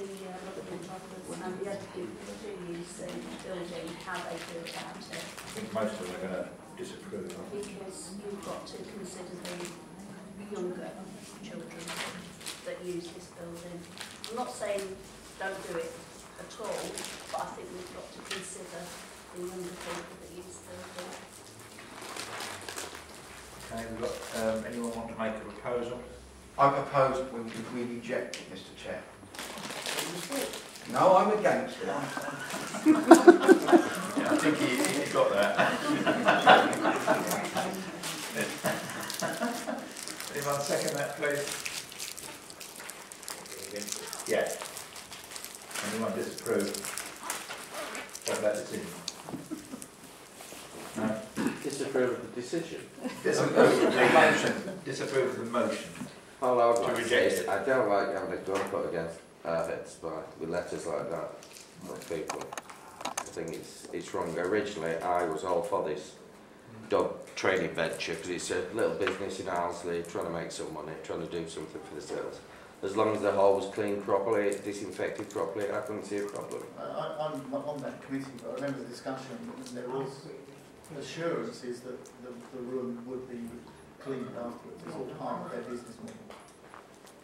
allotment officers and the other people who use the building, how they feel about it. I think most of them are going to disapprove. Because you've got to consider the younger children that use this building. I'm not saying don't do it at all, but I think we've got to consider the younger people that use the building. Okay, we've got, anyone want to make a proposal? I propose we reject it, Mr. Chair. No, I'm against it. Yeah, I think he got that. Anyone second that, please? Yeah. Anyone disapprove of that decision? No? Disapprove of the decision? Disapprove of the motion. Disapprove of the motion. Well, I would To like reject to it. I don't like having a gun put against our heads with letters like that of people. I think it's wrong. Originally, I was all for this dog training venture because it's a little business in Arlesey trying to make some money, trying to do something for themselves. As long as the hole was cleaned properly, disinfected properly, I couldn't see a problem. I'm not on that committee, but I remember the discussion, and there was assurances that the room would be cleaned afterwards. It's all part of their business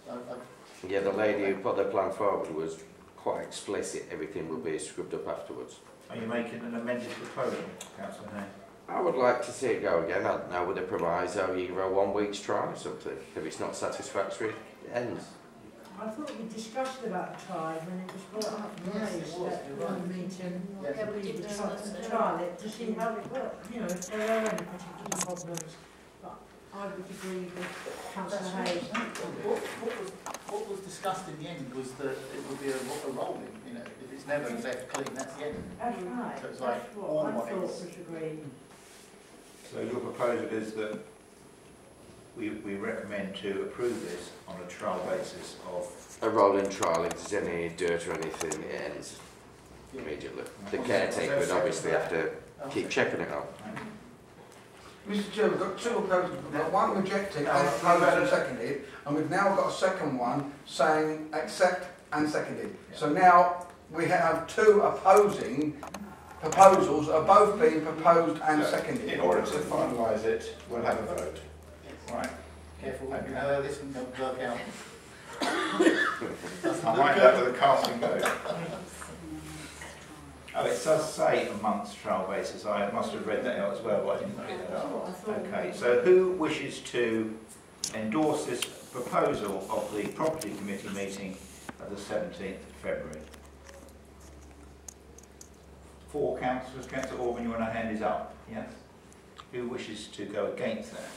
model. Yeah, the lady who put the plan forward was quite explicit, everything would be scrubbed up afterwards. Are you making an amended proposal, Councillor Hay? I would like to see it go again. I don't know, with a proviso, you give a 1 week's trial or something. If it's not satisfactory, it ends. I thought we discussed about a trial when it was brought up and raised at one meeting. Yeah, we did discuss it. Trial it to see how it worked, you know, if there are any particular problems. But I would agree with Councillor Hayes. What was discussed in the end was that it would be a rolling, you know, if it's never left clean, that's the end. That's right. So it's like That's what I thought always. was agreed. So your proposal is that we recommend to approve this on a trial basis of... A rolling trial, if there's any dirt or anything, it ends immediately. The caretaker would obviously have to keep checking it out. Mr. Chair, we've got two proposals. We've got one rejecting and proposed and seconded, and we've now got a second one saying accept and seconded. Yeah. So now we have two opposing proposals that are both being proposed and seconded. In order to finalise it, we'll have a vote. Right. Careful, you know, this can work out. I might that with a casting vote. Oh, it does say a month's trial basis. I must have read that out as well, but I didn't pick that up. Okay, so who wishes to endorse this proposal of the Property Committee meeting of the 17th of February? 4 councillors. Councillor Orban, you want to hand his up? Yes. Who wishes to go against that?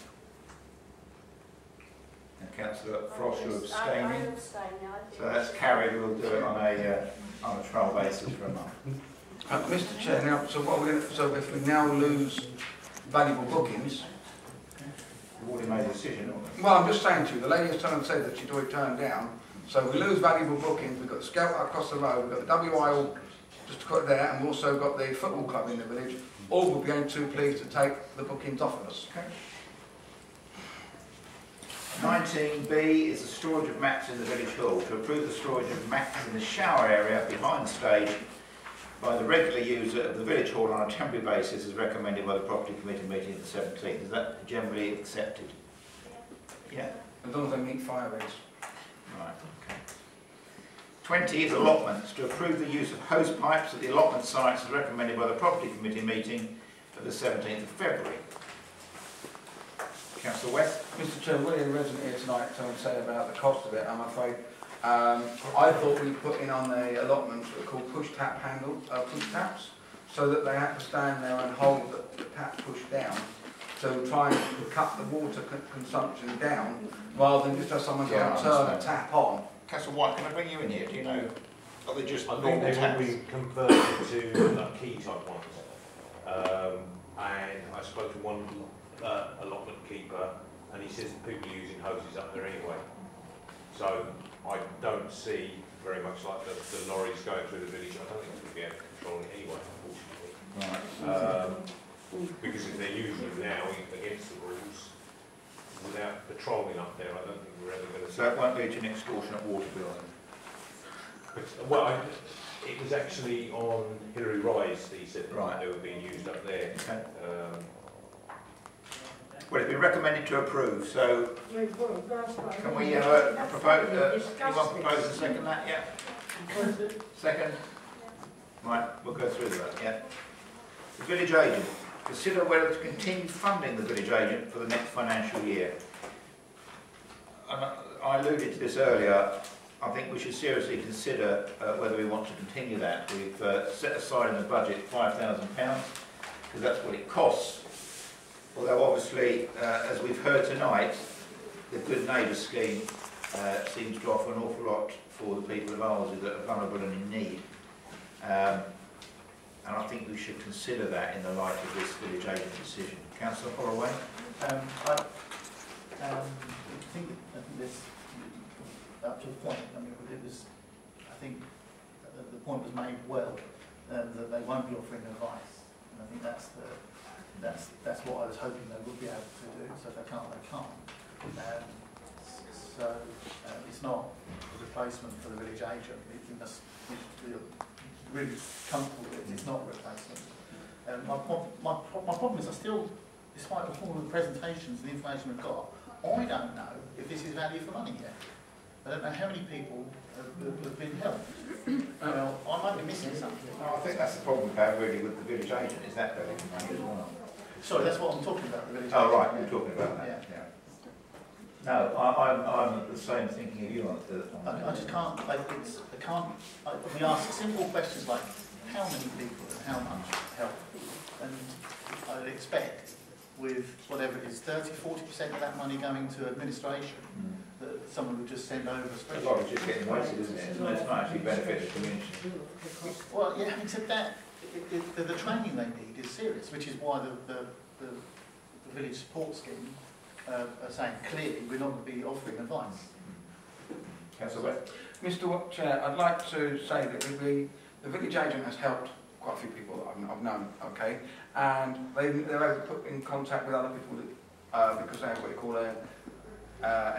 And Councillor Frost, you're abstaining. I'm abstaining. So that's carried. We'll do it on a trial basis for a month. Mr. Chair, now, so what we're going to, so if we now lose valuable bookings, We've already made a decision, haven't we? well, I'm just saying to you, the lady has turned and said that she'd already turned down. So we lose valuable bookings. We've got the Scout across the road. We've got the WI all just to put there, and we've also got the football club in the village. All will be only too pleased to take the bookings off of us. Okay. 19B is the storage of mats in the village hall. To approve the storage of mats in the shower area behind the stage by the regular user of the village hall on a temporary basis as recommended by the Property Committee meeting of the 17th. Is that generally accepted? Yeah? As long as they meet fire rates. Right, okay. 20 is allotments. To approve the use of hose pipes at the allotment sites as recommended by the Property Committee meeting of the 17th of February. Councillor West. Mr. Chair, we're a resident here tonight to say about the cost of it, I'm afraid. I thought we put in on the allotments what are called push tap handles, push taps, so that they had to stand there and hold the tap pushed down to try and cut the water consumption down, rather than just have someone go and turn a tap on. Councillor White, can I bring you in here? Do you know, are they just I think normal they will taps? be converted to key type ones. And I spoke to one allotment keeper, and he says people are using hoses up there anyway. So I don't see very much like the lorries going through the village. I don't think we'll be able to control it anyway, unfortunately. Right. Because if they're using it now against the rules, without patrolling up there, I don't think we're ever going to. So that won't lead to an extortionate water bill. Well, it was actually on Hillary Rise, he said that Right. they were being used up there. Okay. Well, it's been recommended to approve, so can we have a propose, anyone propose to second that, yeah? Second? Right, we'll go through that, yeah. The village agent. Consider whether to continue funding the village agent for the next financial year. And I alluded to this earlier. I think we should seriously consider whether we want to continue that. We've set aside in the budget £5,000 because that's what it costs. Although obviously, as we've heard tonight, the Good Neighbours scheme seems to offer an awful lot for the people of Arlesey that are vulnerable and in need. And I think we should consider that in the light of this village agent decision. Councillor Holloway? I think this, up to a point, I mean, it was, I think the point was made well, that they won't be offering advice. And I think that's what I was hoping they would be able to do. So if they can't, they can't. So it's not a replacement for the village agent. We must be really comfortable with it. It's not a replacement. My problem is I still, despite all of the presentations and the information we've got, I don't know if this is value for money yet. I don't know how many people have been helped. Now, I might be missing something. No, I think that's the problem we have really with the village agent, is that value for money as well. Sorry, that's what I'm talking about, the village Oh, agent. right, you're talking about that, yeah. No, I'm the same thinking of you on I just can't, we ask simple questions like, how many people and how much help? And I would expect with whatever it is, 30–40% of that money going to administration, that someone would just send over a A spreadsheet. lot of just getting wasted, isn't it? It's not actually benefit the community. Well, yeah, except that the training they need is serious, which is why the village support scheme are saying clearly we're not going to be offering advice. Councillor West? Mr. Chair, I'd like to say that the village agent has helped quite a few people that I've known, okay, and they're able to put in contact with other people that, because they have what you call a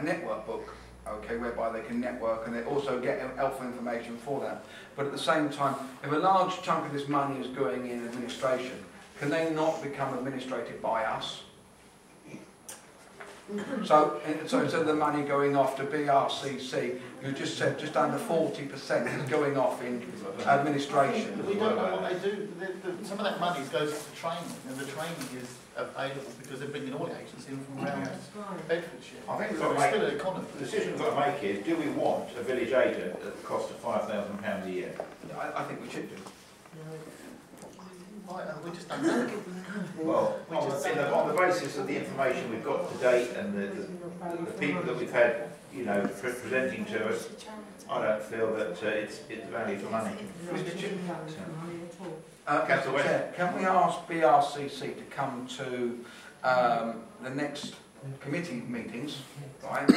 network book, okay, whereby they can network and they also get helpful information for that. But at the same time, if a large chunk of this money is going in administration, can they not become administrated by us? So instead of the money going off to BRCC, you just said just under 40% is going off in administration. We don't know what they do. Some of that money goes to training, and the training is available because they're bringing all the agents in from around Bedfordshire. I think so it's still an economy. The decision we've got to make is, do we want a village agent at the cost of £5,000 a year? I think we should do. We just don't know. Well, on the basis of the information we've got to date and the people that we've had, you know, presenting to us, I don't feel that it's value for money. Mr. Chair, can we ask BRCC to come to the next committee meetings, right,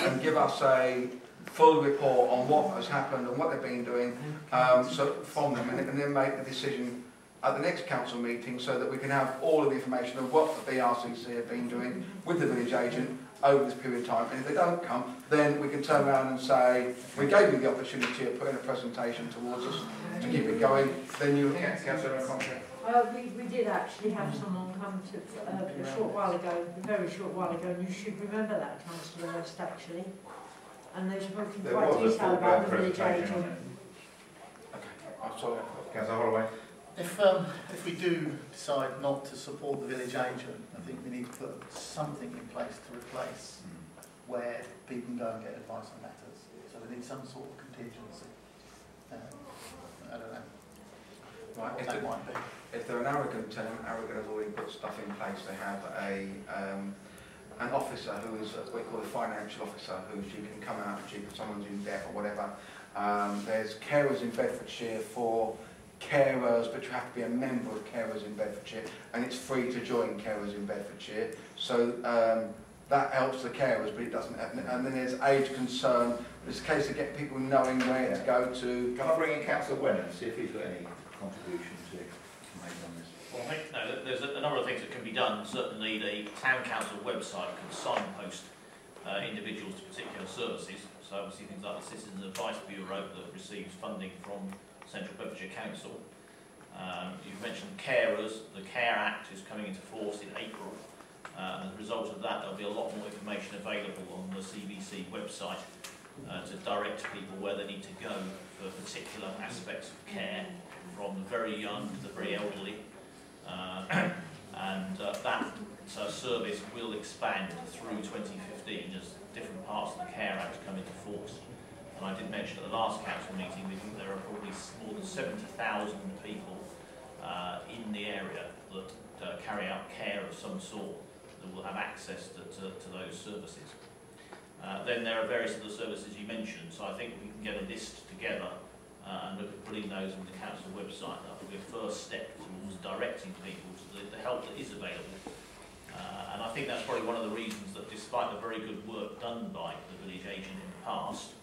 and give us a full report on what has happened and what they've been doing, so from them, and then make the decision at the next council meeting so that we can have all of the information of what the BRCC have been doing with the village agent over this period of time. And if they don't come, then we can turn around and say, we gave you the opportunity of putting a presentation towards us to keep it going, then you... Councillor Conte. We did actually have someone come to a short while ago, a very short while ago, and you should remember that, Councillor West, actually. And they spoke in quite detail about the village agent. Okay, I'm sorry. Councillor Holloway. If we do decide not to support the village agent, I think we need to put something in place to replace where people can go and get advice on matters. So we need some sort of contingency. I don't know. Right, What that might be. If they're an arrogant tenant, arrogant has already put stuff in place. They have an officer who is what we call a financial officer, who she can come out if someone's in debt or whatever. There's carers in Bedfordshire for carers, but you have to be a member of Carers in Bedfordshire, and it's free to join Carers in Bedfordshire. So that helps the carers, but it doesn't. And then there's age concern. It's a case of getting people knowing where to go to. Can I bring in Councillor Wenham and see if he's got any contribution to make on this? Well, I think there's a number of things that can be done. Certainly, the town council website can signpost individuals to particular services. So So obviously things like the Citizens Advice Bureau that receives funding from Central Bedfordshire Council. You've mentioned carers. The Care Act is coming into force in April. And as a result of that, there'll be a lot more information available on the CBC website to direct people where they need to go for particular aspects of care, from the very young to the very elderly. That service will expand through 2015 as different parts of the Care Act come into force. And I did mention at the last council meeting, we think there are probably more than 70,000 people in the area that carry out care of some sort that will have access to those services. Then there are various other services you mentioned, so I think we can get a list together and look at putting those on the council website. That will be a first step towards directing people to the help that is available. And I think that's probably one of the reasons that, despite the very good work done by the village agent in the past,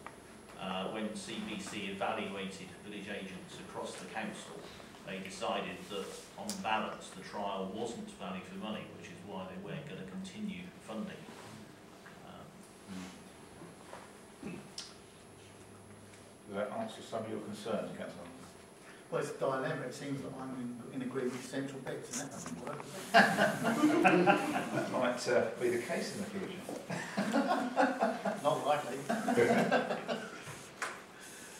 when CBC evaluated village agents across the council, they decided that, on balance, the trial wasn't value for money, which is why they weren't going to continue funding. Does that answer some of your concerns, Councillor? Well, it's a dilemma. It seems that I'm in agreement with Central Beds, and that doesn't work. That might be the case in the future. Not likely.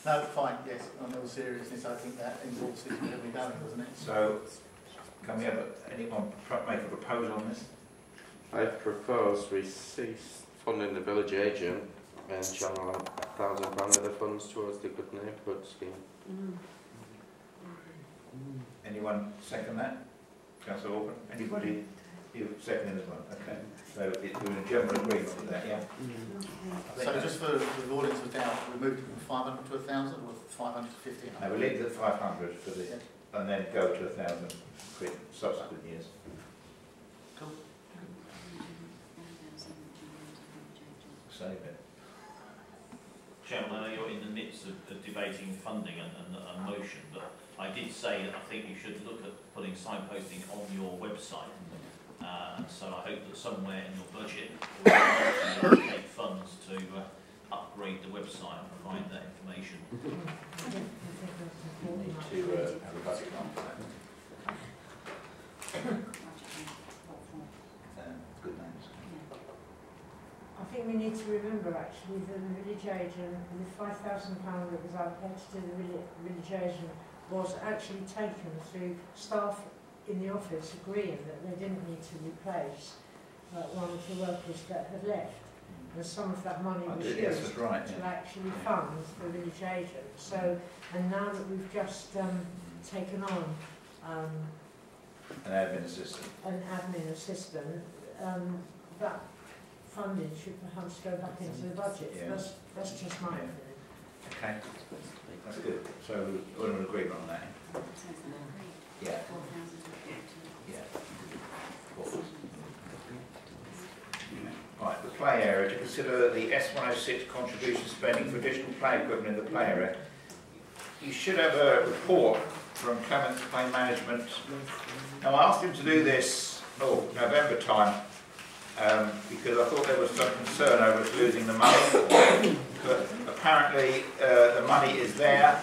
No, fine, yes, on all seriousness, I think that endorses where we're going, doesn't it? So, can we have anyone make a proposal on this? I propose we cease funding the village agent and channel £1,000 of the funds towards the Good Neighbourhood scheme. Anyone second that? Councillor Orban? Anybody? You second it as well? Okay. So we're in general agreement with that, yeah? So just for the audience of doubt, we moved from 500 to 1,000 or 500 to 1,500? No, we leave it at 500 for this, and then go to 1,000 quid subsequent years. Cool. Save it. Chairman, I know you're in the midst of debating funding and a motion, but I did say that I think you should look at putting signposting on your website. And so I hope that somewhere in your budget you allocate funds to upgrade the website and provide that information. We need to have a budget on for that. Good names. I think we need to remember actually that the village agent, the £5,000 that was allocated to the village agent was actually taken through staff in the office agreeing that they didn't need to replace one of the workers that had left. And some of that money was used to actually fund the village agent. So, and now that we've just taken on an admin assistant, that funding should perhaps go back into the budget. Yeah. That's just my opinion. Okay, that's good. So we're in agreement on that. Yeah. Yeah. Right, the play area. To consider the S106 contribution spending for additional play equipment in the play area. You should have a report from Clement's Play Management. Now I asked him to do this November time because I thought there was some concern over us losing the money. But apparently the money is there.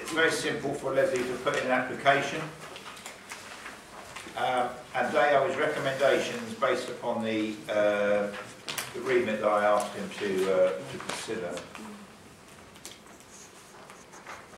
It's very simple for Leslie to put in an application. And they are his recommendations based upon the remit that I asked him to consider.